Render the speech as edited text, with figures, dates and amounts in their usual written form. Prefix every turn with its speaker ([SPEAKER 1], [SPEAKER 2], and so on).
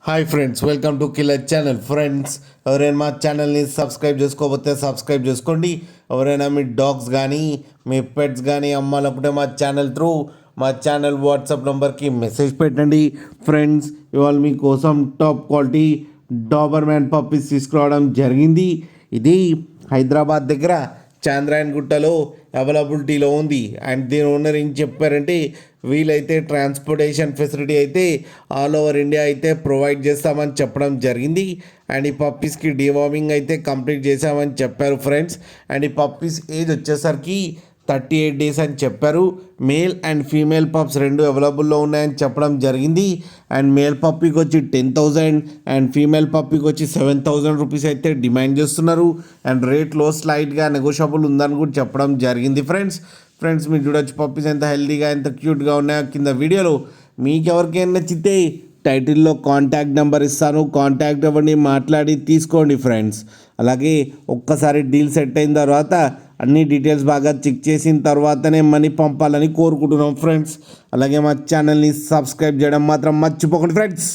[SPEAKER 1] Hi friends, welcome to killer channel. Friends, ఎవరైనా మా ఛానల్ని సబ్స్క్రైబ్ చేసుకోకపోతే సబ్స్క్రైబ్ చేసుకోండి. ఎవరైనా మీ డాగ్స్ కానీ మీ పెట్స్ కానీ అమ్మాలనుకుంటే మా ఛానల్ త్రూ మా ఛానల్ వాట్సాప్ నెంబర్కి మెసేజ్ పెట్టండి. ఫ్రెండ్స్, ఇవాళ మీకోసం టాప్ క్వాలిటీ డాబర్మ్యాన్ పప్పీస్ తీసుకురావడం జరిగింది. ఇది హైదరాబాద్ దగ్గర చాంద్రాయన్ గుట్టలో అవైలబిలిటీలో ఉంది. అండ్ దీని ఓనర్ ఏం చెప్పారంటే, వీలైతే ట్రాన్స్పోర్టేషన్ ఫెసిలిటీ అయితే ఆల్ ఓవర్ ఇండియా అయితే ప్రొవైడ్ చేస్తామని చెప్పడం జరిగింది. అండ్ ఈ పప్పీస్కి డివార్మింగ్ అయితే కంప్లీట్ చేసామని చెప్పారు ఫ్రెండ్స్. అండ్ ఈ పప్పీస్ ఏజ్ వచ్చేసరికి 38 డేస్ అని చెప్పారు. మేల్ అండ్ ఫీమేల్ పప్స్ రెండు అవైలబుల్లో ఉన్నాయని చెప్పడం జరిగింది. అండ్ మేల్ పప్పీకి వచ్చి 10,000 అండ్ ఫీమేల్ పప్పీకి వచ్చి 7,000 రూపీస్ అయితే డిమాండ్ చేస్తున్నారు. అండ్ రేట్లో స్లైట్గా నెగోషియబుల్ ఉందని కూడా చెప్పడం జరిగింది. ఫ్రెండ్స్ మీరు చూడొచ్చు పప్పీస్ ఎంత హెల్తీగా ఎంత క్యూట్గా ఉన్నాయో కింద వీడియోలో. మీకు ఎవరికైనా నచ్చితే టైటిల్లో కాంటాక్ట్ నెంబర్ ఇస్తాను, కాంటాక్ట్ అవ్వండి, మాట్లాడి తీసుకోండి ఫ్రెండ్స్. అలాగే ఒక్కసారి డీల్ సెట్ అయిన తర్వాత అన్ని డీటెయిల్స్ బాగా చెక్ చేసిన తర్వాతనే మనీ పంపాలని కోరుకుంటున్నాం ఫ్రెండ్స్. అలాగే మా ఛానల్ని సబ్స్క్రైబ్ చేయడం మాత్రం మర్చిపోకండి ఫ్రెండ్స్.